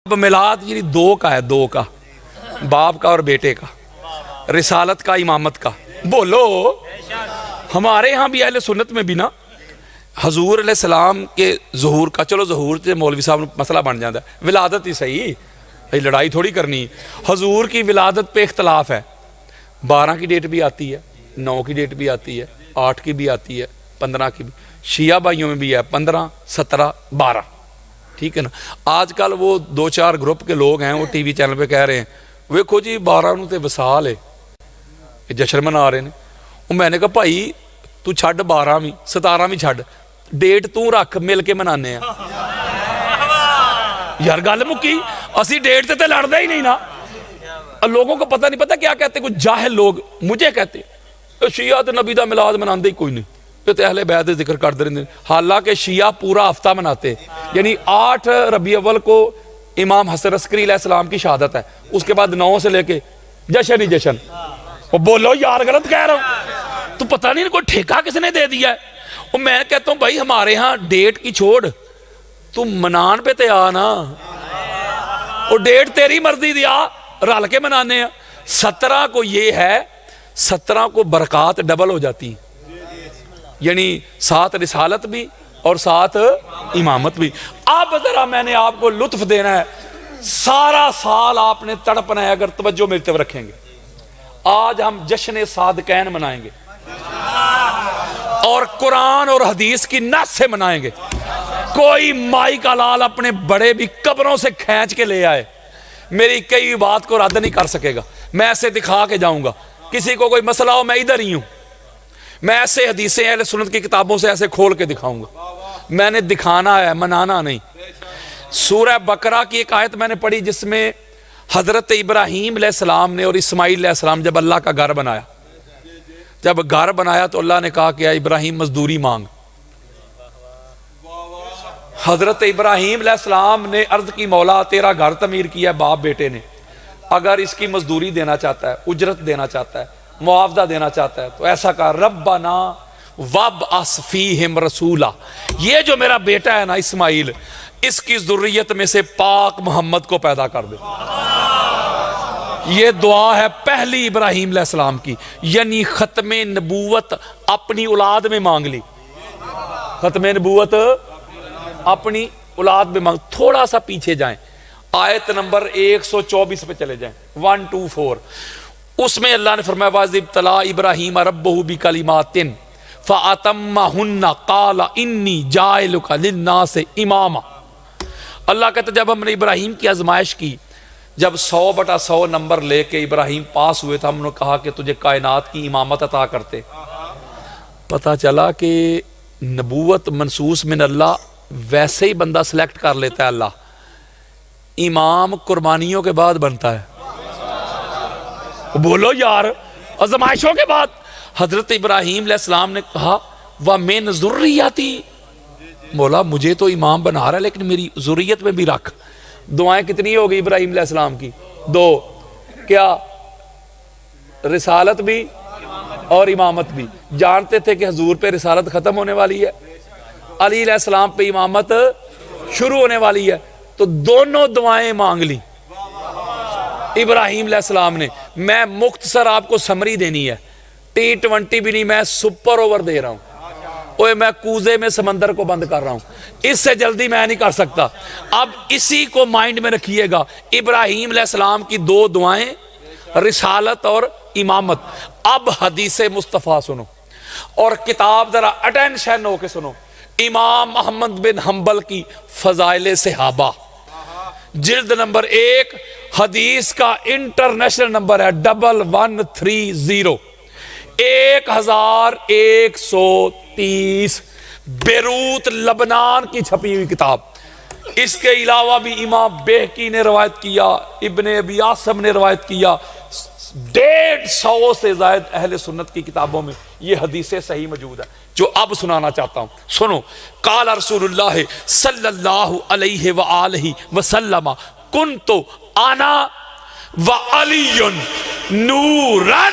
میلاد یعنی دو کا ہے، دو کا، باپ کا اور بیٹے کا، رسالت کا، امامت کا۔ بولو ہمارے ہاں بھی اہل سنت میں بھی نا حضور علیہ السلام کے ظہور کا، چلو ظہور سے مولوی صاحب مسئلہ بن جاتا ہے، ولادت ہی صحیح، لڑائی تھوڑی کرنی۔ حضور کی ولادت پہ اختلاف ہے، 12 کی ڈیٹ بھی آتی ہے، 9 کی ڈیٹ بھی آتی ہے، 8 کی بھی آتی ہے، 15 کی بھی، شیعہ بھائیوں میں بھی ہے 15، 17، 12، ٹھیک ہے نا۔ آج کل وہ 2-4 گروپ کے لوگ ہیں، وہ ٹی وی چینل پہ کہہ رہے ہیں ویکھو جی 12 نو تے وصال ہے، جشن منا رہے ہیں۔ اور میں نے کہا بھائی تو چھڑ 12ویں 17ویں چھڑ، ڈیٹ تو رکھ، مل کے منانے ہیں یار۔ گل مکی، اسی ڈیٹ تے لڑدا ہی نہیں نا۔ لوگوں کو پتہ نہیں، پتہ کیا کہتے کچھ جاہل لوگ مجھے کہتے شیعہ تے نبی دا میلاد مناندے ہی کوئی نہیں، تے اہل بیت ذکر کرتے رہتے ہیں۔ حالانکہ شیعہ پورا ہفتہ مناتے، یعنی 8 ربیع اول کو امام حسن عسکری علیہ السلام کی شہادت ہے، اس کے بعد 9 سے لے کے جشن ہی جشن۔ وہ بولو یار غلط کہہ رہا ہوں تو پتہ نہیں کوئی ٹھیکہ کس نے دے دیا ہے۔ اور میں کہتا ہوں بھائی ہمارے ہاں ڈیٹ کی چھوڑ، تم منان پہ تے آنا، اور ڈیٹ تیری مرضی دیا، رل کے منانے ہیں۔ 17 کو یہ ہے، 17 کو برکات ڈبل ہو جاتی، یعنی 7 رسالت بھی اور 7 امامت بھی۔ اب ذرا میں نے آپ کو لطف دینا ہے، سارا سال آپ نے تڑپنا ہے اگر توجہ ملتے ہوئے رکھیں گے۔ آج ہم جشن صادقین منائیں گے اور قرآن اور حدیث کی نص سے منائیں گے۔ کوئی مائی کا لال اپنے بڑے بھی قبروں سے کھینچ کے لے آئے، میری کئی بات کو رد نہیں کر سکے گا۔ میں ایسے دکھا کے جاؤں گا، کسی کو کوئی مسئلہ ہو میں ادھر ہی ہوں، میں ایسے حدیثیں اہل سنت کی کتابوں سے ایسے کھول کے دکھاؤں گا۔ میں نے دکھانا ہے، منانا نہیں۔ سورہ بقرہ کی ایک آیت میں نے پڑھی جس میں حضرت ابراہیم علیہ السلام نے اور اسماعیل علیہ السلام جب اللہ کا گھر بنایا، جب گھر بنایا تو اللہ نے کہا کہ اے ابراہیم مزدوری مانگ۔ حضرت ابراہیم علیہ السلام نے عرض کی مولا تیرا گھر تعمیر کیا باپ بیٹے نے، اگر اس کی مزدوری دینا چاہتا ہے، اجرت دینا چاہتا ہے، معاوضہ دینا چاہتا ہے تو ایسا کہا ربنا وابعث فیہم رسولا، یہ جو میرا بیٹا ہے نا اسماعیل، اس کی ذریت میں سے پاک محمد کو پیدا کر دے۔ یہ دعا ہے پہلی ابراہیم علیہ السلام کی، یعنی ختم نبوت اپنی اولاد میں مانگ لی، ختم نبوت اپنی اولاد میں مانگ۔ تھوڑا سا پیچھے جائیں، آیت نمبر 124 پہ چلے جائیں، 124، اس میں اللہ نے فرمایا وَإِذِ ابْتَلَىٰ إِبْرَاهِيمَ رَبُّهُ بِكَلِمَاتٍ فَأَتَمَّهُنَّ قَالَ إِنِّي جَاعِلُكَ لِلنَّاسِ إِمَامًا۔ اللہ کہتا جب ہم نے ابراہیم کی آزمائش کی، جب 100/100 نمبر لے کے ابراہیم پاس ہوئے تھا، ہم نے کہا کہ تجھے کائنات کی امامت عطا کرتے۔ پتہ چلا کہ نبوت منصوص من اللہ ویسے ہی بندہ سلیکٹ کر لیتا ہے اللہ، امام قربانیوں کے بعد بنتا ہے۔ بولو یار، آزمائشوں کے بعد حضرت ابراہیم علیہ السلام نے کہا وَمِن ذُرِّيَّتِي، مولا مجھے تو امام بنا رہا ہے لیکن میری ذریت میں بھی رکھ۔ دعائیں کتنی ہوگی ابراہیم علیہ السلام کی؟ 2، کیا؟ رسالت بھی اور امامت بھی۔ جانتے تھے کہ حضور پہ رسالت ختم ہونے والی ہے، علی علیہ السلام پہ امامت شروع ہونے والی ہے، تو دونوں دعائیں مانگ لی ابراہیم علیہ السلام نے۔ میں مختصر آپ کو سمری دینی ہے، T20 بھی نہیں، میں سپر اوور دے رہا ہوں، اوے میں کوزے میں سمندر کو بند کر رہا ہوں، اس سے جلدی میں نہیں کر سکتا۔ اب اسی کو مائنڈ میں رکھیے گا، ابراہیم علیہ السلام کی 2 دعائیں، رسالت اور امامت۔ اب حدیث مصطفیٰ سنو اور کتاب ذرا اٹینشن ہو کے سنو، امام احمد بن حنبل کی فضائل صحابہ، جلد نمبر 1، حدیث کا انٹرنیشنل نمبر ہے 1130، 1130، بیروت لبنان کی چھپی ہوئی کتاب۔ اس کے علاوہ بھی امام بہقی نے روایت کیا، ابن ابی عاصم نے روایت کیا، 150 سے زائد اہل سنت کی کتابوں میں یہ حدیث صحیح موجود ہے جو اب سنانا چاہتا ہوں۔ سنو، قال رسول اللہ صلی اللہ علیہ وآلہ وسلم کنت انا وعلی نورا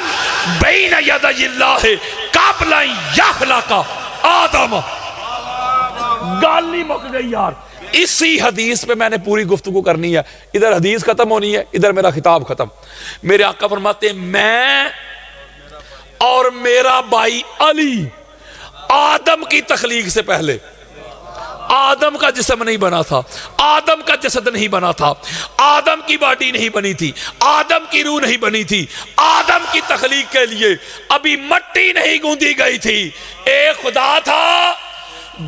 بین یدی اللہ قبل یخلق آدم۔ گالی مک گئی یار، اسی حدیث پہ میں نے پوری گفتگو کرنی ہے. ادھر حدیث ختم ہونی ہے, ادھر میرا خطاب ختم. میرے آقا فرماتے ہیں میں اور میرا بھائی علی آدم کی تخلیق سے پہلے آدم کا جسم نہیں بنا تھا, آدم کا جسد نہیں بنا تھا, آدم کی باڈی نہیں بنی تھی, آدم کی روح نہیں بنی تھی, آدم کی تخلیق کے لیے ابھی مٹی نہیں گوندی گئی تھی. ایک خدا تھا,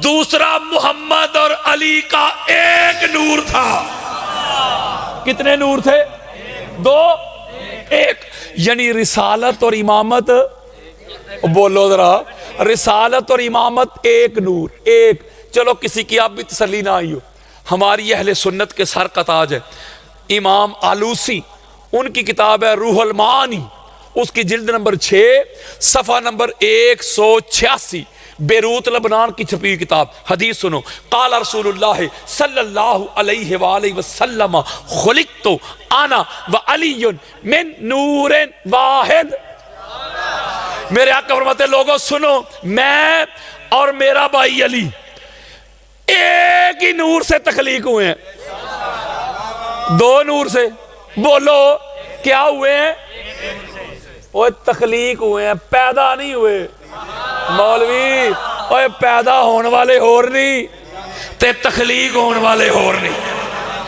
دوسرا محمد اور علی کا ایک نور تھا. کتنے نور تھے؟ دو, ایک. یعنی رسالت اور امامت, بولو ذرا, رسالت اور امامت ایک نور, ایک. چلو کسی کی آپ بھی تسلی نہ آئی ہو, ہماری اہل سنت کے سر کا تاج ہے امام آلوسی, ان کی کتاب ہے روح المعانی, اس کی جلد نمبر 6 صفحہ نمبر 186, بیروت لبنان کی چھپی کتاب. حدیث سنو, قال رسول اللہ صلی اللہ علیہ وآلہ وسلم خلقت انا وعلی من نور واحد. میرے آقا فرماتے ہیں لوگوں سنو, میں اور میرا بھائی علی ایک ہی نور سے تخلیق ہوئے ہیں. دو نور سے, بولو کیا ہوئے ہیں؟ وہ تخلیق ہوئے ہیں, پیدا نہیں ہوئے. مولوی اوے پیدا ہونے والے اور نہیں تے تخلیق ہونے والے اور نہیں.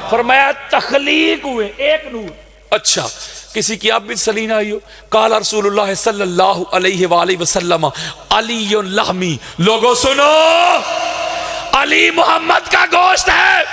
فرمایا تخلیق ہوئے, ایک نور. اچھا کسی کی آپ بھی سلینہ آئی ہو. قال رسول اللہ صلی اللہ علیہ وآلہ وسلم علی لحمی. لوگوں سنو, علی محمد کا گوشت ہے.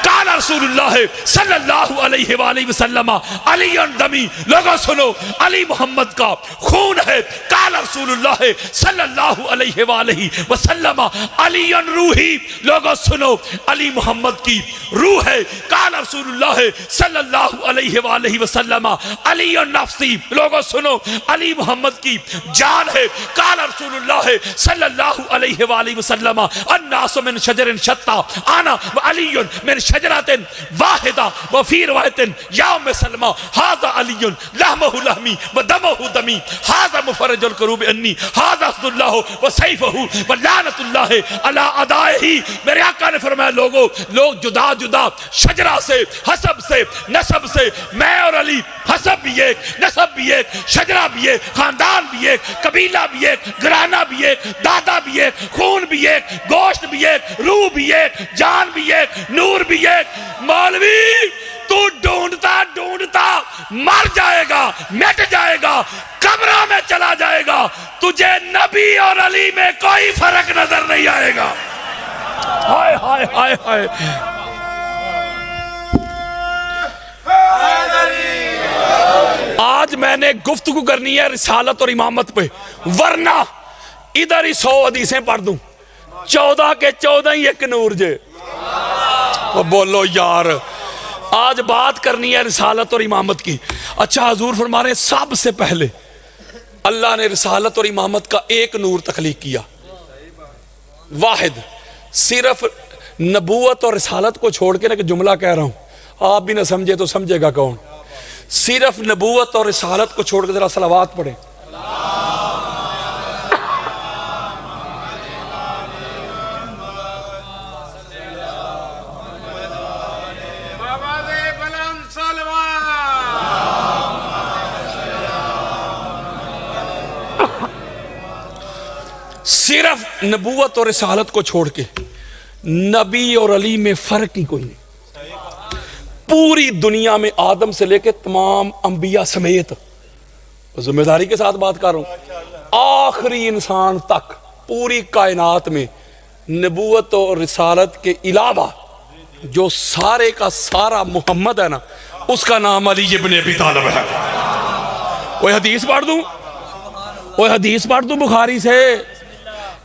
قال رسول اللہ صلی اللہ علیہ وآلہ وسلم علی دمی. لوگوں سنو, علی محمد کا خون ہے. قال رسول اللہ صلی اللہ علیہ وآلہ وسلم علی روحی. لوگوں سنو, علی محمد کی روح ہے. قال رسول اللہ صلی اللہ علیہ وآلہ وسلم علی نفسی. لوگوں سنو, علی محمد کی جان ہے. قال رسول اللہ صلی اللہ علیہ وآلہ وسلم الناس من شجر شتا انا وعلی من شجرات واحدہ وفی روایت یا ام سلمہ ھذا علی لحمہ لحمی ودمہ دمی ھذا مفرج الکروب انی ھذا اسد اللہ وسیفہ ولعنۃ اللہ علی اعدائہ. میرے آقا نے فرمایا لوگوں, لوگ جدا جدا شجرہ سے, حسب سے, نسب سے, میں اور علی حسب بھی ایک, نسب بھی ایک, شجرہ بھی ایک, خاندان بھی ایک, قبیلہ بھی ایک, گھرانہ بھی ایک, دادا بھی ایک, خون بھی ایک, گوشت بھی ایک, روح بھی ایک, جان بھی ایک, نور بھی ایک. مولوی تو ڈھونڈتا ڈھونڈتا مر جائے گا, مٹ جائے گا, قبروں میں چلا جائے گا, تجھے نبی اور علی میں کوئی فرق نظر نہیں آئے گا. ہائے ہائے ہائے ہائے. آج میں نے گفتگو کرنی ہے رسالت اور امامت پہ, ورنہ ادھر ہی 100 حدیثیں پڑھ دوں. 14 کے 14 ہی ایک نور جے. بولو یار, آج بات کرنی ہے رسالت اور امامت کی. اچھا حضور فرما رہے ہیں سب سے پہلے اللہ نے رسالت اور امامت کا ایک نور تخلیق کیا, واحد. صرف نبوت اور رسالت کو چھوڑ کے نا کہ جملہ کہہ رہا ہوں, آپ بھی نہ سمجھے تو سمجھے گا کون. صرف نبوت اور رسالت کو چھوڑ کے ذرا صلوات پڑھیں. صرف نبوت اور رسالت کو چھوڑ کے نبی اور علی میں فرق ہی کوئی نہیں. پوری دنیا میں آدم سے لے کے تمام انبیاء سمیت, ذمہ داری کے ساتھ بات کر رہا ہوں, آخری انسان تک پوری کائنات میں نبوت اور رسالت کے علاوہ جو سارے کا سارا محمد ہے نا, اس کا نام علی ابن ابی طالب ہے. وہ حدیث پڑھ دوں, وہ حدیث پڑھ دوں بخاری سے.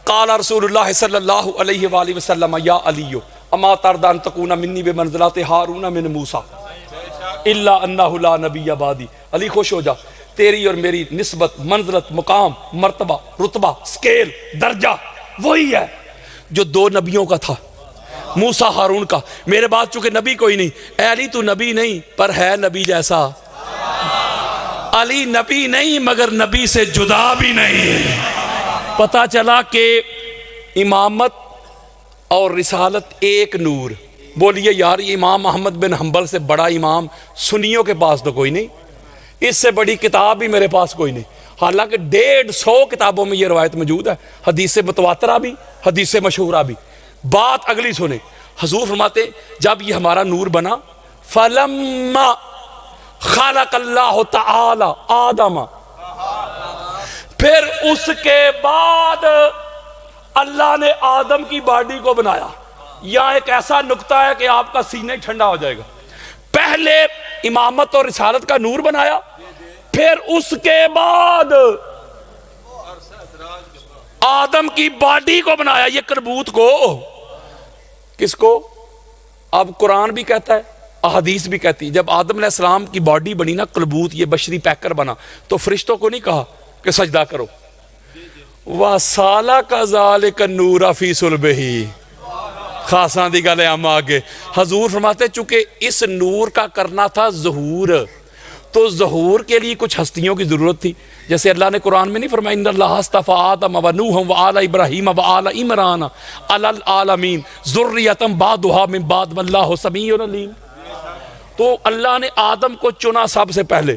قال رسول اللہ صلی اللہ علیہ وآلہ وسلم یا علیو اما ترد ان تکون منی بمنزلت ہارون من موسیٰ الا انہ لا نبی بعدی. علی خوش ہو جا, تیری اور میری نسبت, منزلت, مقام, مرتبہ, رتبہ, سکیل, درجہ وہی ہے جو 2 نبیوں کا تھا, موسیٰ ہارون کا. میرے بعد چونکہ نبی کوئی نہیں. اے علی تو نبی نہیں پر ہے نبی جیسا. علی نبی نہیں مگر نبی سے جدا بھی نہیں. پتہ چلا کہ امامت اور رسالت ایک نور, بولیے یار یہ امام احمد بن حنبل سے بڑا امام سنیوں کے پاس تو کوئی نہیں، اس سے بڑی کتاب بھی میرے پاس کوئی نہیں۔ حالانکہ 150 کتابوں میں یہ روایت موجود ہے، حدیث متواترہ بھی، حدیث مشہورہ بھی۔ بات اگلی سنیں، حضور فرماتے جب یہ ہمارا نور بنا، فَلَمَّا خَلَقَ اللَّهُ تَعَالَى آدَمَ، پھر اس کے بعد اللہ نے آدم کی باڈی کو بنایا۔ یہاں ایک ایسا نقطہ ہے کہ آپ کا سینہ ٹھنڈا ہو جائے گا۔ پہلے امامت اور رسالت کا نور بنایا، پھر اس کے بعد آدم کی باڈی کو بنایا، یہ کربوت کو۔ کس کو؟ اب قرآن بھی کہتا ہے، احادیث بھی کہتی ہے، جب آدم علیہ السلام کی باڈی بنی نا، کلبوت یہ بشری پیکر بنا، تو فرشتوں کو نہیں کہا کہ سجدہ کرو۔ وَسَالَكَ ذَلِكَ النُّورَ فِي صُلْبِهِ، خاصاں دی گل ہے ہم آگے۔ حضور فرماتے چونکہ اس نور کا کرنا تھا ظہور، تو ظہور کے لیے کچھ ہستیوں کی ضرورت تھی۔ جیسے اللہ نے قرآن میں نہیں فرمایا ان اللہ اصطفیٰ آدم و نوح و آل ابراہیم و آل عمران علی العالمین ذریۃ بعضھا من بعض واللہ سمیع علیم۔ تو اللہ نے آدم کو چنا سب سے پہلے،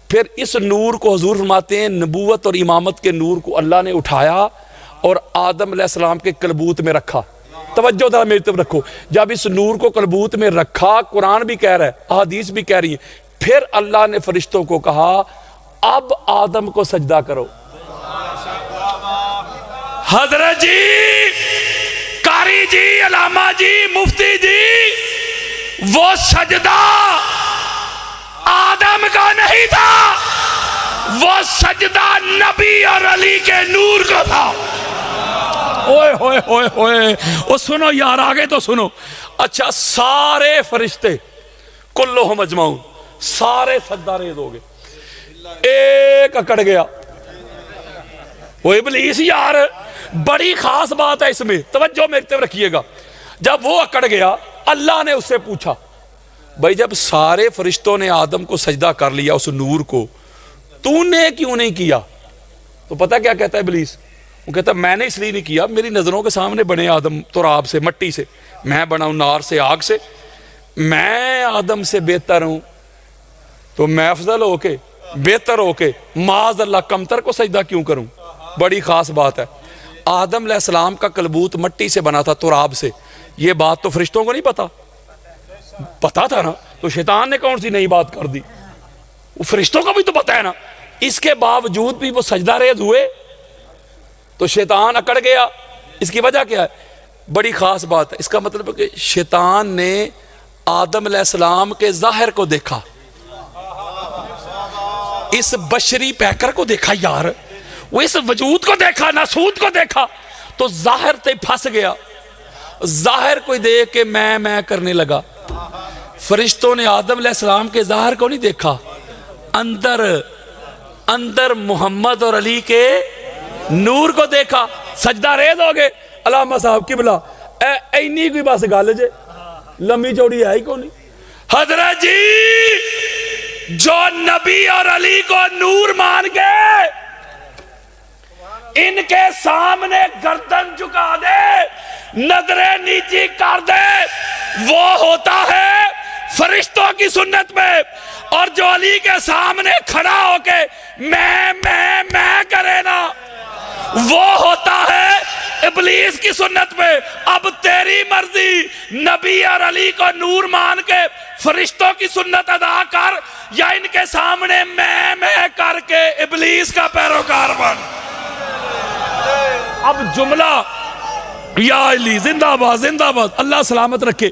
پھر اس نور کو حضور فرماتے ہیں نبوت اور امامت کے نور کو اللہ نے اٹھایا اور آدم علیہ السلام کے کلبوت میں رکھا۔ توجہ ذرا میری طرف رکھو، جب اس نور کو کلبوت میں رکھا، قرآن بھی کہہ رہا ہے، احادیث بھی کہہ رہی ہیں، پھر اللہ نے فرشتوں کو کہا اب آدم کو سجدہ کرو۔ حضرت جی، قاری جی، علامہ جی، مفتی جی، وہ سجدہ آدم کا نہیں تھا، وہ سجدہ نبی اور علی کے نور کا تھا۔ اوئے ہوئے ہوئے ہوئے، وہ سنو یار، آگے تو سنو۔ اچھا، سارے فرشتے کلہم اجمعون سارے سجدہ ریز ہو گئے، ایک اکڑ گیا، وہ ابلیس۔ یار بڑی خاص بات ہے اس میں، توجہ میری طرف رکھیے گا۔ جب وہ اکڑ گیا، اللہ نے اس سے پوچھا بھائی جب سارے فرشتوں نے آدم کو سجدہ کر لیا اس نور کو، تو نے کیوں نہیں کیا؟ تو پتہ کیا کہتا ہے ابلیس؟ وہ کہتا ہے میں نے اس لیے نہیں کیا، میری نظروں کے سامنے بنے آدم تراب سے، مٹی سے، میں بنا ہوں نار سے، آگ سے، میں آدم سے بہتر ہوں، تو میں افضل ہو کے، بہتر ہو کے معاذ اللہ کمتر کو سجدہ کیوں کروں؟ بڑی خاص بات ہے۔ آدم علیہ السلام کا کلبوت مٹی سے بنا تھا، تراب سے۔ یہ بات تو فرشتوں کو نہیں پتا، پتا تھا نا، تو شیطان نے کون سی نئی بات کر دی؟ وہ فرشتوں کو بھی تو پتا ہے نا، اس کے باوجود بھی وہ سجدہ ریز ہوئے، تو شیطان اکڑ گیا۔ اس کی وجہ کیا ہے؟ بڑی خاص بات ہے۔ اس کا مطلب ہے کہ شیطان نے آدم علیہ السلام کے ظاہر کو دیکھا، اس بشری پیکر کو دیکھا، یار وہ اس وجود کو دیکھا، ناسوت کو دیکھا، تو ظاہر تے پھنس گیا۔ ظاہر کوئی دیکھ کے میں کرنے لگا۔ فرشتوں نے آدم علیہ السلام کے ظاہر کو نہیں دیکھا، اندر محمد اور علی کے نور کو دیکھا، سجدہ ریز ہو گئے۔ علامہ صاحب قبلہ اینی کوئی بس گل جے، لمبی چوڑی ہے ہی کو نہیں۔ حضرت جی، جو نبی اور علی کو نور مان کے ان کے سامنے گردن جھکا دے، نظریں نیچی کر دے، وہ ہوتا ہے فرشتوں کی سنت میں، اور جو علی کے سامنے کھڑا ہو کے میں کرے نا، وہ ہوتا ہے ابلیس کی سنت میں۔ اب تیری مرضی، نبی اور علی کو نور مان کے فرشتوں کی سنت ادا کر، یا ان کے سامنے میں کر کے ابلیس کا پیروکار بن۔ اب جملہ، یا علی زندہ باد زندہ باد، اللہ سلامت رکھے۔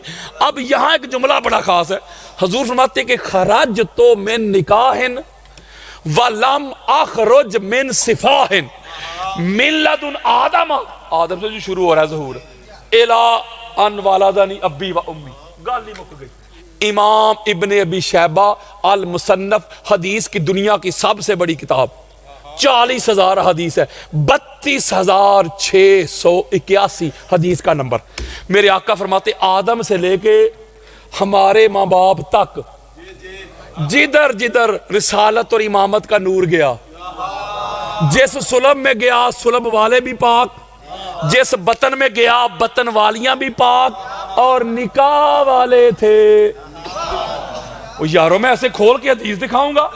اب یہاں ایک جملہ بڑا خاص ہے۔ حضور فرماتے ہیں کہ خرجت من نکاح ولم اخرج من صفاح من لدن آدم، آدم سے جو شروع ہو رہا ہے ظہور، الی ان والدنی ابی و امی، گالی مک گئی۔ امام ابن ابی شیبہ المصنف، حدیث کی دنیا کی سب سے بڑی کتاب، 40,000 حدیث ہے، 32,681 حدیث کا نمبر۔ میرے آقا فرماتے آدم سے لے کے ہمارے ماں باپ تک جدھر جدھر رسالت اور امامت کا نور گیا، جس سلب میں گیا سلب والے بھی پاک، جس بطن میں گیا بطن والیاں بھی پاک، اور نکاح والے تھے. یارو میں ایسے کھول کے حدیث دکھاؤں گا.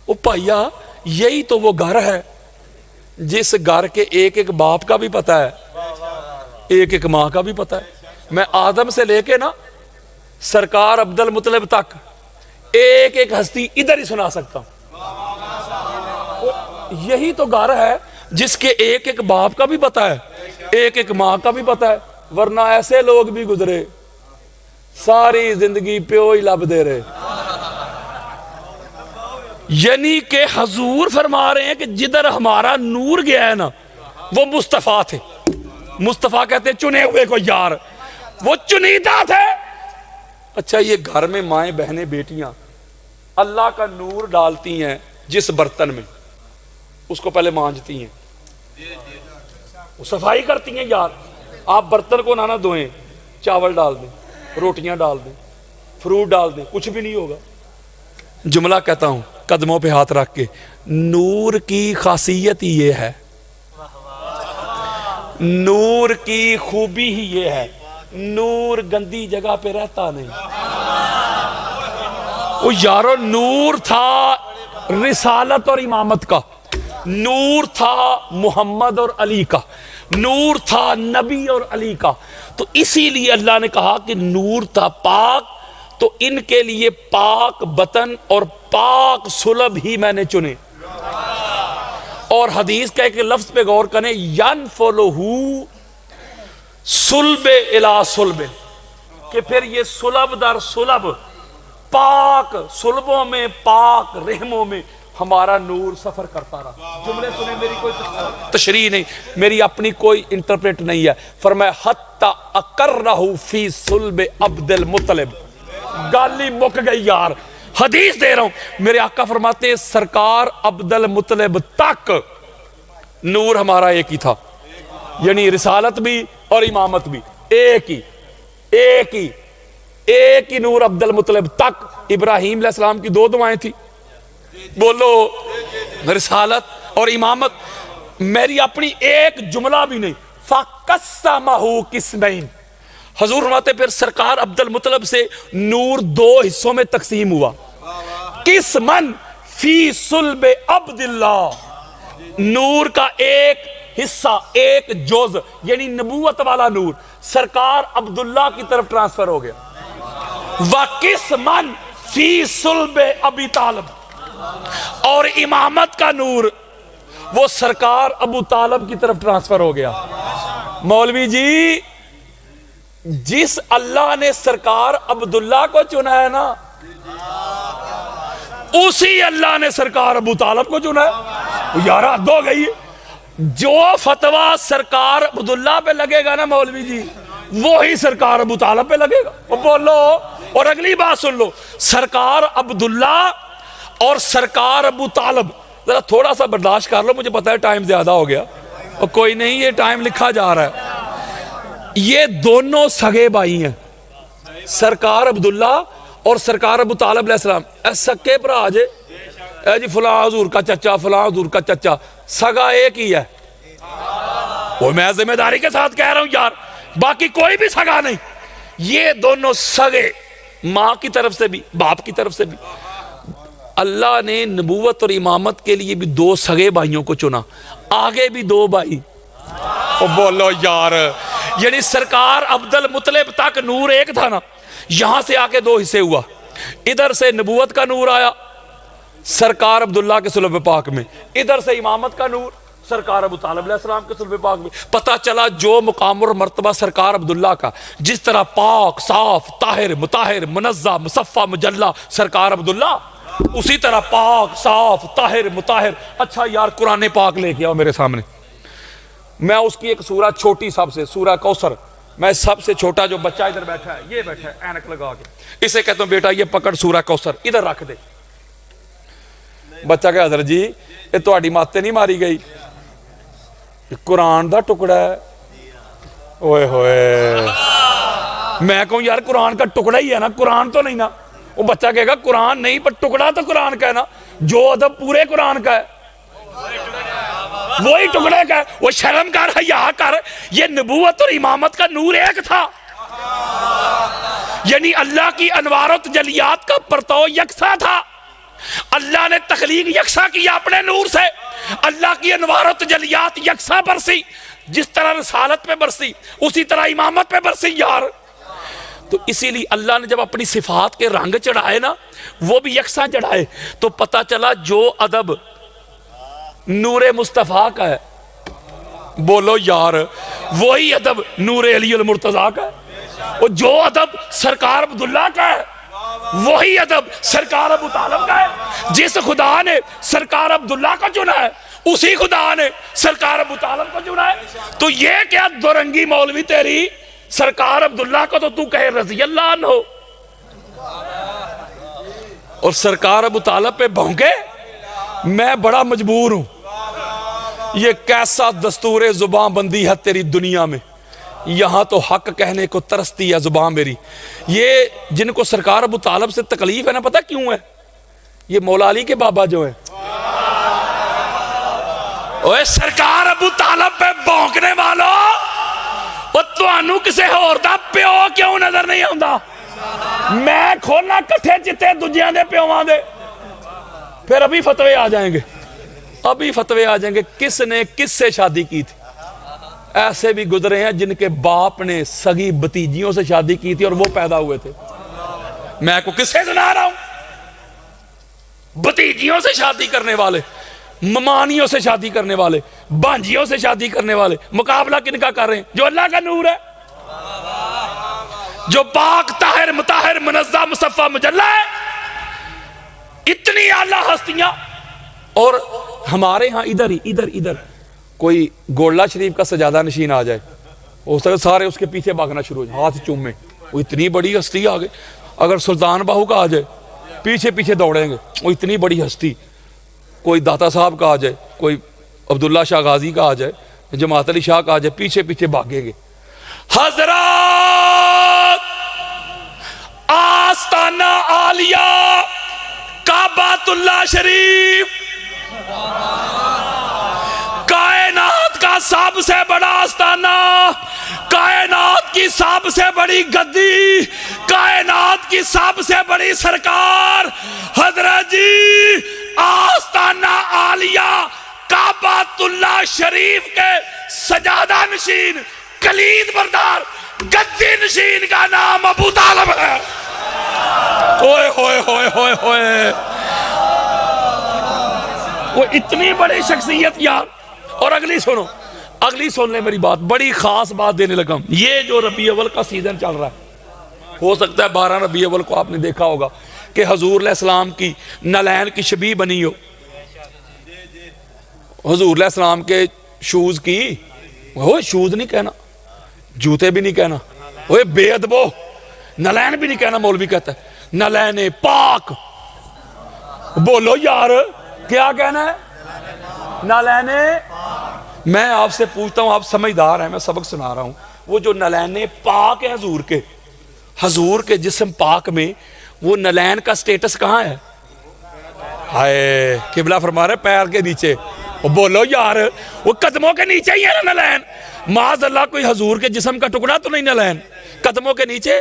او بھائیا یہی تو وہ گھر ہے جس گھر کے ایک ایک باپ کا بھی پتہ ہے, ایک ایک ماں کا بھی پتہ ہے. میں آدم سے لے کے نا سرکار عبد المطلب تک ایک ایک ہستی ادھر ہی سنا سکتا ہوں. یہی تو گھر ہے جس کے ایک ایک باپ کا بھی پتہ ہے, ایک ایک ماں کا بھی پتہ ہے. ورنہ ایسے لوگ بھی گزرے ساری زندگی پیو ہی لب دے رہے. یعنی کہ حضور فرما رہے ہیں کہ جدھر ہمارا نور گیا ہے نا وہ مصطفیٰ تھے. مصطفیٰ کہتے ہیں چنے ہوئے کو یار, وہ چنیدہ تھے. اچھا یہ گھر میں مائیں بہنیں بیٹیاں اللہ کا نور ڈالتی ہیں جس برتن میں, اس کو پہلے مانجتی ہیں, وہ صفائی کرتی ہیں. یار آپ برتن کو نہ دھوئیں, چاول ڈال دیں, روٹیاں ڈال دیں, فروٹ ڈال دیں, کچھ بھی نہیں ہوگا. جملہ کہتا ہوں قدموں پہ ہاتھ رکھ کے, نور کی خاصیت ہی یہ ہے, نور کی خوبی ہی یہ ہے, نور گندی جگہ پہ رہتا نہیں. وہ یارو نور تھا رسالت اور امامت کا, نور تھا محمد اور علی کا, نور تھا نبی اور علی کا. تو اسی لیے اللہ نے کہا کہ نور تھا پاک, تو ان کے لیے پاک بطن اور پاک صلب ہی میں نے چنے. اور حدیث کا ایک لفظ پہ غور کریں, ینفلہو صلب الی صلب, کہ پھر یہ صلب در صلب پاک صلبوں میں پاک رحموں میں ہمارا نور سفر کرتا رہا. جملے سنیں, میری کوئی تشریح نہیں, میری اپنی کوئی انٹرپریٹ نہیں ہے. فرمایا حتی اقرہ فی صلب عبد المطلب. گالی مک گئی یار, حدیث دے رہا ہوں. میرے آقا فرماتے ہیں سرکار عبد المطلب تک نور ہمارا ایک ہی تھا, یعنی رسالت بھی اور امامت بھی ایک ہی, ایک ہی, ایک ہی نور عبد المطلب تک. ابراہیم علیہ السلام کی 2 دعائیں تھی, بولو رسالت اور امامت. میری اپنی ایک جملہ بھی نہیں. فَقَسَّمَهُ قِسْمَيْن. حضور فرماتے پھر سرکار عبد المطلب سے نور 2 حصوں میں تقسیم ہوا. قسمن فی صلب عبد اللہ, نور کا ایک حصہ, ایک جز, یعنی نبوت والا نور سرکار عبداللہ کی طرف ٹرانسفر ہو گیا. وَقِسْمًا فی صلب ابی طالب, اور امامت کا نور وہ سرکار ابو طالب کی طرف ٹرانسفر ہو گیا. مولوی جی جس اللہ نے سرکار عبداللہ کو چنا ہے نا, اسی اللہ نے سرکار ابو طالب کو چنا ہے. یار حد ہو گئی, جو فتویٰ سرکار عبداللہ پہ لگے گا نا مولوی جی, وہی سرکار ابو طالب پہ لگے گا. بولو, اور اگلی بات سن لو, سرکار عبداللہ اور سرکار ابو طالب, ذرا تھوڑا سا برداشت کر لو, مجھے پتا ہے ٹائم زیادہ ہو گیا, اور کوئی نہیں, یہ ٹائم لکھا جا رہا ہے. یہ دونوں سگے بھائی ہیں, سرکار عبداللہ اور سرکار ابو طالب علیہ السلام. اے سکے بھرا جے, اے جی فلاں حضور کا چچا, فلاں حضور کا چچا, سگا ایک ہی ہے. وہ میں ذمہ داری کے ساتھ کہہ رہا ہوں یار, باقی کوئی بھی سگا نہیں. یہ دونوں سگے, ماں کی طرف سے بھی باپ کی طرف سے بھی. اللہ نے نبوت اور امامت کے لیے بھی 2 سگے بھائیوں کو چنا, آگے بھی 2 بھائی. بولو یار, یعنی سرکار عبد المطلب تک نور ایک تھا نا, یہاں سے آ کے 2 حصے ہوا. ادھر سے نبوت کا نور آیا سرکار عبداللہ کے صلب پاک میں, ادھر سے امامت کا نور سرکار ابو طالب علیہ السلام کے صلب پاک میں. پتہ چلا جو مقام اور مرتبہ سرکار عبداللہ کا, جس طرح پاک صاف طاہر مطہر منزہ مصفہ مجلہ سرکار عبداللہ, اسی طرح پاک صاف طاہر مطہر. اچھا یار قرآن پاک لے کے آؤ میرے سامنے, میں اس کی ایک سورہ چھوٹی سب سے, سورہ کوثر, میں سب سے چھوٹا جو بچہ ادھر بیٹھا ہے, یہ بیٹھا ہے اینک لگا کے, اسے کہتا ہوں بیٹا یہ پکڑ سورہ کوثر, ادھر رکھ دے. بچہ کہ حضرت جی یہ تہاڈی ماتے نہیں ماری گئی, قرآن دا ٹکڑا ہے. اوئے ہوئے, میں کہوں یار قرآن کا ٹکڑا ہی ہے نا, قرآن تو نہیں نا. وہ بچہ کہے گا قرآن نہیں پر ٹکڑا تو قرآن کا ہے نا, جو ادب پورے قرآن کا ہے وہی ٹکڑے کا ہے. وہ شرم کر, حیا کر, یہ نبوت اور امامت کا نور ایک تھا. یعنی اللہ کی انوار و تجلیات کا پرتو یکساں تھا. اللہ نے تخلیق یکساں کیا اپنے نور سے. اللہ کی انوار و تجلیات یکساں برسی. جس طرح رسالت پہ برسی اسی طرح امامت پہ برسی یار. تو اسی لیے اللہ نے جب اپنی صفات کے رنگ چڑھائے نا وہ بھی یکساں چڑھائے تو پتہ چلا جو ادب نور مصطفیٰ کا ہے, بولو یار, وہی ادب نور علی المرتضیٰ کا ہے. اور جو ادب سرکار عبداللہ کا ہے وہی ادب سرکار ابو طالب کا ہے. جس خدا نے سرکار عبداللہ کا چنا ہے اسی خدا نے سرکار ابو طالب کو چنا ہے. تو یہ کیا دورنگی مولوی تیری سرکار عبداللہ کو تو کہے رضی اللہ عنہ اور سرکار ابو طالب پہ بھونکے. میں بڑا مجبور ہوں. یہ کیسا دستور زبان بندی ہے تیری دنیا میں. یہاں تو حق کہنے کو ترستی ہے زبان میری. یہ جن کو سرکار ابو طالب سے تکلیف ہے نا, پتہ کیوں ہے؟ یہ مولا علی کے بابا جو ہیں اوے سرکار ابو طالب پہ بھونکنے والوں اور توانو کسے اور دا پیو کیوں نظر نہیں ہوندا؟ میں کھولنا کٹھے چتے دنیا دے پیوان دے. پھر ابھی فتوے آ جائیں گے, ابھی فتوے آ جائیں گے. کس نے کس سے شادی کی تھی؟ ایسے بھی گزرے ہیں جن کے باپ نے سگی بتیجیوں سے شادی کی تھی اور وہ پیدا ہوئے تھے. میں کو کس سے سنا رہا ہوں؟ بتیجیوں سے شادی کرنے والے, ممانیوں سے شادی کرنے والے, بانجیوں سے شادی کرنے والے. مقابلہ کن کا کر رہے ہیں؟ جو اللہ کا نور ہے, جو پاک طاہر مطہر منزہ مصفہ مجلہ ہے. اتنی اعلیٰ ہستیاں. اور ہمارے ہاں ادھر کوئی گولڈا شریف کا سجادہ نشین آ جائے, ہو سکتا سارے اس کے پیچھے بھاگنا شروع ہو جائے, ہاتھ چومیں. وہ اتنی بڑی ہستی آ گئی. اگر سلطان باہو کا آ جائے پیچھے دوڑیں گے, وہ اتنی بڑی ہستی. کوئی داتا صاحب کا آ جائے, کوئی عبداللہ شاہ غازی کا آ جائے, جماعت علی شاہ کا آ جائے, پیچھے بھاگیں گے. حضرات آستانہ عالیہ کعبۃ اللہ شریف کائنات کا سب سے بڑا آستانہ, کائنات کی سب سے بڑی گدی, کائنات کی سب سے بڑی سرکار حضرت جی آستانہ عالیہ کعبۃ اللہ شریف کے سجادہ نشین کلید بردار گدی نشین کا نام ابو طالب ہے. ہوئے ہوئے ہوئے ہوئے ہوئے, وہ اتنی بڑی شخصیت یار. اور اگلی سن لیں میری بات, بڑی خاص بات دینے لگا. یہ جو ربیع اول کا سیزن چل رہا ہے, ہو سکتا ہے 12 ربیع اول کو آپ نے دیکھا ہوگا کہ حضور علیہ السلام کی نلین کی شبیہ بنی ہو. حضور علیہ السلام کے شوز کی, وہ شوز نہیں کہنا, جوتے بھی نہیں کہنا, وہ بے ادبو نلین بھی نہیں کہنا. مولوی کہتا ہے نلین پاک. بولو یار کیا کہنا ہے؟ نلین. میں آپ سے پوچھتا ہوں, آپ سمجھدار ہیں, میں سبق سنا رہا ہوں. وہ جو نلین پاک ہے حضور کے جسم پاک میں وہ نلین کا سٹیٹس کہاں ہے؟ ہائے قبلہ فرما رہے پیر کے نیچے. بولو یار وہ قدموں کے نیچے ہی ہے نا نلین. معاذ اللہ کوئی حضور کے جسم کا ٹکڑا تو نہیں نلین. قدموں کے نیچے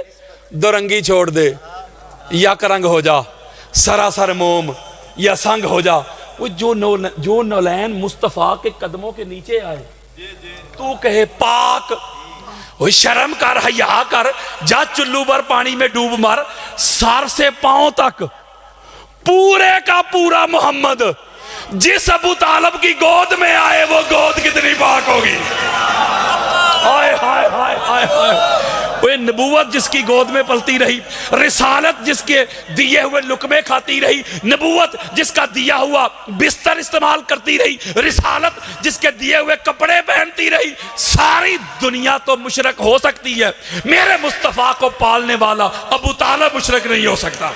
دورنگی چھوڑ دے, یک رنگ ہو جا, سراسر موم یا سنگ ہو جا. وہ جو نلین مصطفیٰ کے قدموں کے نیچے آئے تو کہے پاک. وہ شرم کر, حیا کر, جا چلو بر پانی میں ڈوب مر. سر سے پاؤں تک پورے کا پورا محمد جس ابو طالب کی گود میں آئے وہ گود کتنی پاک ہوگی. ہائے ہائے ہائے ہائے ہائے. وہ نبوت جس کی گود میں پلتی رہی, رسالت جس کے دیے ہوئے لقمے کھاتی رہی, نبوت جس کا دیا ہوا بستر استعمال کرتی رہی, رسالت جس کے دیے ہوئے کپڑے پہنتی رہی. ساری دنیا تو مشرک ہو سکتی ہے, میرے مصطفیٰ کو پالنے والا ابو طالب مشرک نہیں ہو سکتا.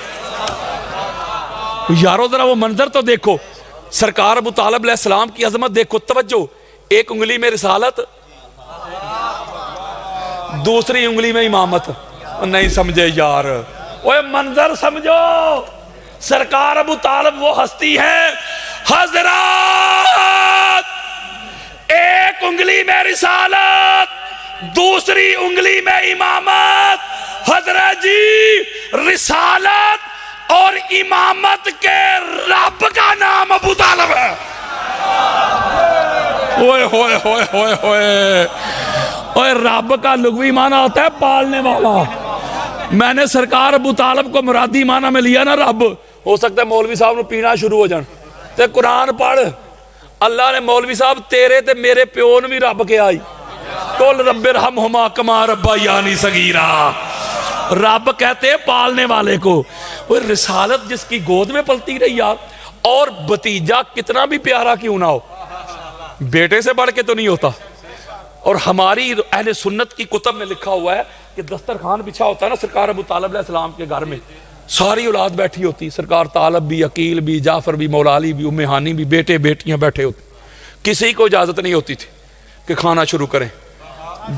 یارو ذرا وہ منظر تو دیکھو, سرکار ابو طالب علیہ السلام کی عظمت دیکھو. توجہ, ایک انگلی میں رسالت, دوسری انگلی میں امامت. نہیں سمجھے یار, اوے منظر سمجھو. سرکار ابو طالب وہ ہستی ہے حضرات, ایک انگلی میں رسالت, دوسری انگلی میں امامت. حضرت جی رسالت اور امامت کے رب کا نام ابو طالب ہے. اوئے ہوئے ہوئے ہوئے ہوئے اوئے رب کا لغوی معنی ہوتا ہے پالنے والا. میں نے سرکار ابو طالب کو مرادی معنی میں لیا نا رب. ہو سکتا ہے مولوی صاحب نے پینا شروع ہو جان تے قرآن پڑھ. اللہ نے مولوی صاحب تیرے تے میرے پیو نے بھی رب کے آئی. قل رب ارحمہما کما ربیانی صغیرا. رب کہتے ہیں پالنے والے کو. وہ رسالت جس کی گود میں پلتی رہی یار. اور بھتیجا کتنا بھی پیارا کیوں نہ ہو بیٹے سے بڑھ کے تو نہیں ہوتا. اور ہماری اہل سنت کی کتب میں لکھا ہوا ہے کہ دسترخوان بچھا ہوتا ہے نا سرکار ابو طالب علیہ السلام کے گھر میں, ساری اولاد بیٹھی ہوتی, سرکار طالب بھی, عقیل بھی, جعفر بھی, مولا علی بھی, ام ہانی بھی, بیٹے بیٹیاں بیٹھے ہوتے. کسی کو اجازت نہیں ہوتی تھی کہ کھانا شروع کریں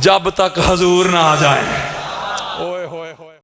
جب تک حضور نہ آ جائیں.